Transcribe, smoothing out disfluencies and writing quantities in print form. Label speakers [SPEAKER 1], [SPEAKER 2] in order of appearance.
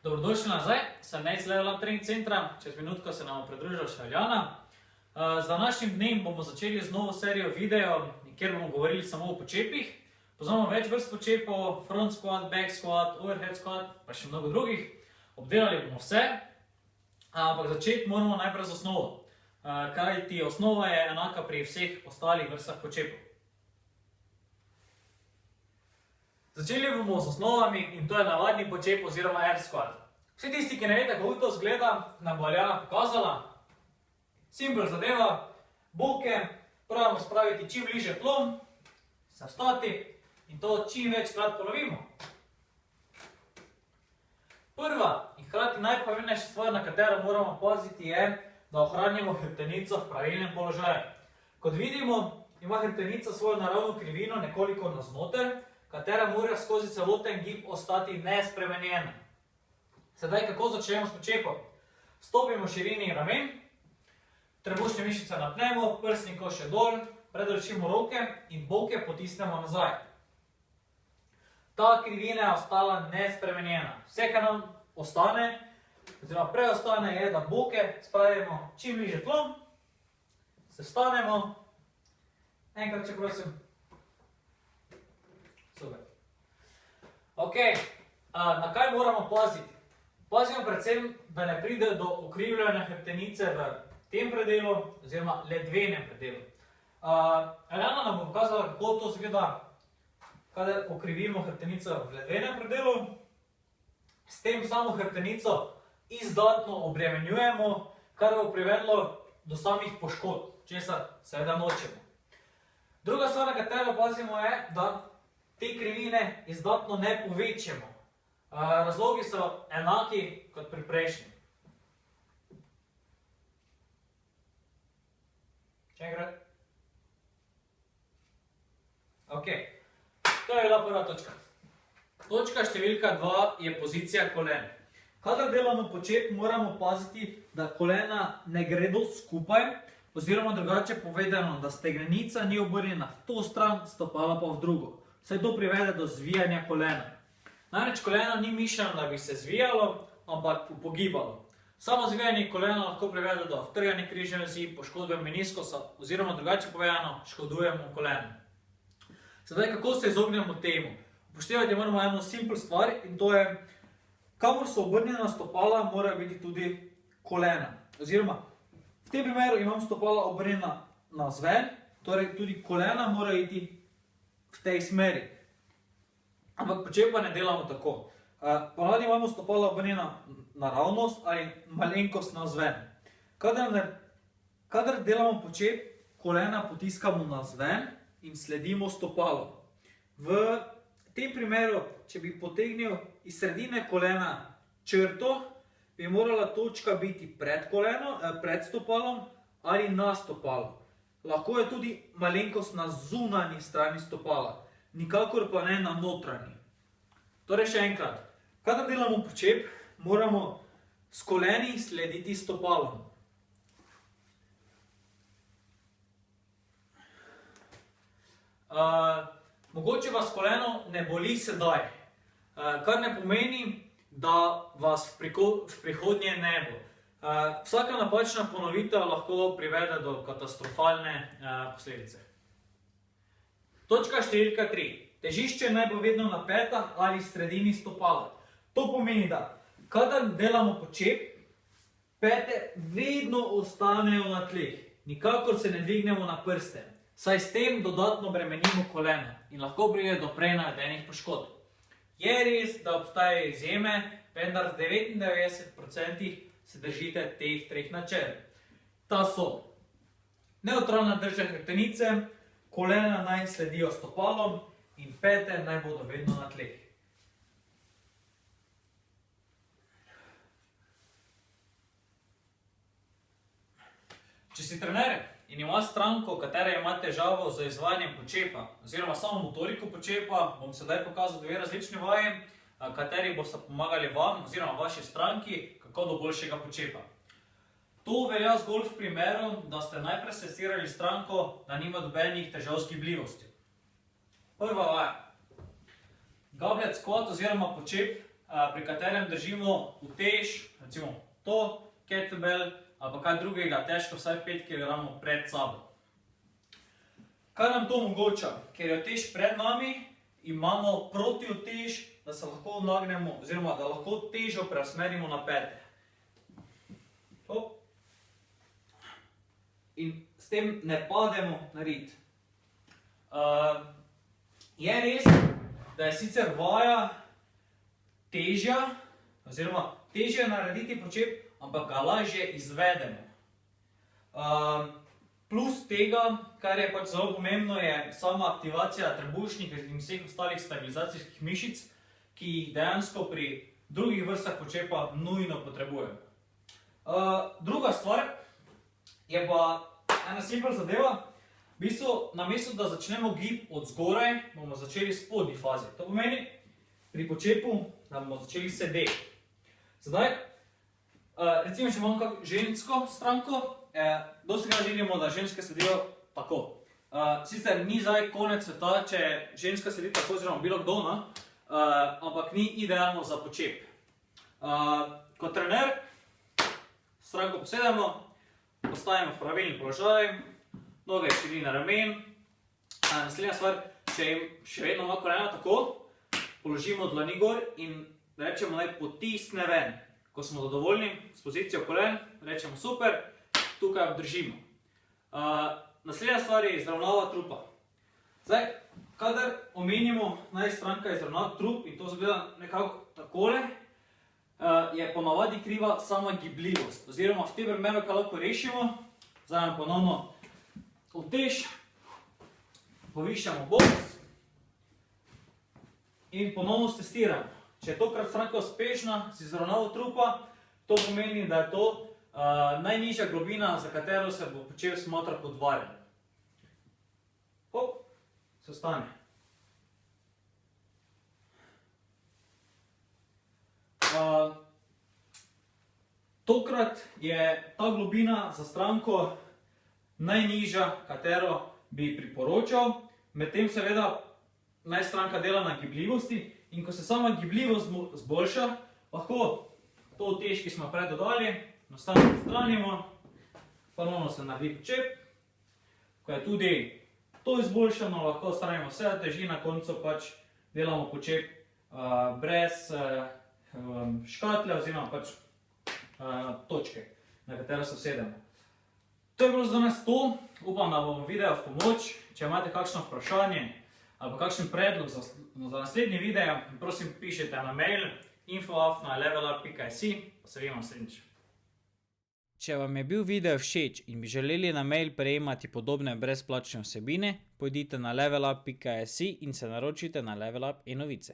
[SPEAKER 1] Dobrodošli nazaj, sem Next Level Up Trening Centra, čez minutko se nam bo pridružila še Aljana. Z današnjim dnem bomo začeli z novo serijo video, kjer bomo govorili samo o počepih. Poznamo več vrst počepov, front squat, back squat, overhead squat, pa še mnogo drugih. Obdelali bomo vse, ampak začeti moramo najprej z osnovo, kajti osnova je enaka pri vseh ostalih vrstah počepov. Začeli bomo z osnovami in to je navadni počep oziroma air squat. Vsi tisti, ki ne veste, kako to izgleda, nam bo Aljana pokazala. Simpel zadeva, boke pravimo spraviti čim bliže tlom, se vstati in to čim večkrat ponovimo. Prva in hkrati najpomembnejša stvar, na katero moramo paziti, je, da ohranjamo hrbtenico v pravilnem položaju. Kot vidimo, ima hrbtenica svojo naravno krivino nekoliko navznoter, katera mora skozi celoten gib ostati nespremenjena. Sedaj, kako začnemo s počepom? Stopimo v širini ramen, trebušne mišice napnemo, prsni koš je dol, predločimo roke in boke potisnemo nazaj. Ta krivina je ostala nespremenjena. Vse, kar nam ostane, oziroma preostane, je, da boke spravimo čim bliže tlom, se vstanemo, enkrat, če prosim. Super. Ok, na kaj moramo paziti? Pazimo predvsem, da ne pride do ukrivljanja hrbtenice v tem predelu oziroma ledvenem predelu. Aljana nam bo pokazala, kako to izgleda, kadar ukrivimo hrbtenico v ledvenem predelu. S tem samo hrbtenico izdatno obremenjujemo, kar bo privedlo do samih poškodb, česar seveda nočemo. Druga stvar, na katero pazimo, je, da te krivine izdatno ne povečamo. Razlogi so enaki kot pri prejšnjem. Še enkrat. Ok, to je bila prva točka. Točka številka 2 je pozicija kolen. Kadar delamo počep, moramo paziti, da kolena ne gredo skupaj, oziroma drugače povedano, da stegrenica ni obrnjena v to stran, stopala pa v drugo. Saj to privede do zvijanja kolena. Namreč koleno ni mišljeno, da bi se zvijalo, ampak upogibalo. Samo zvijanje kolena lahko privede do vtrganja križne vezi, poškodbe meniskosa oziroma drugače povedano, škodujemo kolenu. Sedaj, kako se izognemo temu? Upoštevati moramo eno simpel stvar in to je, kamor so obrnjena stopala, mora biti tudi kolena. Oziroma, v tem primeru imam stopala obrnjena navzven, torej tudi kolena mora iti v tej smeri. Ampak počepa ne delamo tako. Ponavadi imamo stopala obrnjena naravnost ali malenkost navzven. Kadar delamo počep, kolena potiskamo navzven in sledimo stopalu. V tem primeru, če bi potegnil iz sredine kolena črto, bi morala točka biti pred stopalom ali na stopalu. Lahko je tudi malenkost na zunanji strani stopala, nikakor pa ne na notranji. Torej še enkrat, kadar delamo počep, moramo s koleni slediti stopalom. Mogoče vas koleno ne boli sedaj, kar ne pomeni, da vas v prihodnje ne bo. Vsaka napačna ponovitev lahko privede do katastrofalne posledice. Točka številka 3. Težišče naj bo vedno na petah ali sredini stopala. To pomeni, da kadar delamo počep, pete vedno ostanejo na tleh. Nikakor se ne dvignemo na prste, saj s tem dodatno bremenimo kolena in lahko pride do prej navedenih poškodb. Je res, da obstajajo izjeme, vendar v 99% se držite teh treh načel. Ta so nevtralna drža hrbtenice, kolena naj sledijo stopalom in pete naj bodo vedno na tleh. Če si trener in imaš stranko, katera ima težavo z izvajanjem počepa oziroma samo motoriko počepa, bom sedaj pokazal dve različne vaje, kateri bosta pomagali vam oziroma vaši stranki, kako do boljšega počepa. To velja zgolj v primeru, da ste najprej testirali stranko, da nima nobenih težav z gibljivosti. Prva vaja. Goblet squat oziroma počep pri katerem držimo utež, recimo to, kettlebell ali pa kaj drugega, težko vsaj 5 kg pred sabo. Kaj nam to omogoča? Ker je utež pred nami, imamo protiutež, da se lahko nagnemo, oziroma da lahko težo preusmerimo na pete. In s tem ne pademo na rit. Je res, da je sicer vaja težja, oziroma težje narediti počep, ampak ga lažje izvedemo. Plus tega, kar je pač zelo pomembno, je sama aktivacija trebušnih in vseh ostalih stabilizacijskih mišic, ki jih dejansko pri drugih vrstah počepa nujno potrebujemo. Druga stvar je pa ena simpel zadeva. V bistvu, namesto da začnemo gib od zgoraj, bomo začeli v spodnji fazi. To pomeni pri počepu, da bomo začeli sedeti. Zdaj, recimo, če imamo kakšno žensko stranko, dostikrat vidimo, da ženske sedijo tako. Sicer ni zdaj konec sveta, če ženska sedi tako, oziroma bilo kdo, ampak ni idealno za počep. Kot trener, stranko posedemo, postavimo v pravilni položaj, noge širina ramen. Naslednja stvar, če jim še vedno ima kolena tako, položimo dlani gor in rečemo, naj potisne ven. Ko smo zadovoljni s pozicijo kolen, rečemo super, tukaj obdržimo. Naslednja stvar je izravnava trupa. Zdaj, kadar omenimo, naj stranka izravna trup, in to zgleda nekako takole, je ponavadi kriva sama gibljivost. Oziroma v tem primeru, kaj lahko rešimo, zdaj ponovno utež, povišamo boks in ponovno stestiramo. Če je tokrat stranka uspešna z izravnavo trupa, to pomeni, da je to najnižja globina, za katero se bo počep smatra podvarjen. Hop, se vstane. Tokrat je ta globina za stranko najnižja, katero bi priporočal, medtem seveda naj stranka dela na gibljivosti, in ko se sama gibljivost zboljša, lahko to utež, ki smo prej dodali, enostavno odstranimo, ponovno se naredi počep. Ko je tudi to izboljšano, lahko odstranimo vse teži, na koncu pač delamo počep brez škatle oziroma pač točke, na katero se usedemo. To je bilo za danes to. Upam, da bom video v pomoč. Če imate kakšno vprašanje ali kakšen predlog za naslednji video, prosim pišite na mail info@levelup.si. Pa se vidimo naslednjič. Če vam je bil video všeč in bi želeli na mail prejemati podobne brezplačne vsebine, pojdite na levelup.si in se naročite na Level Up e-novice.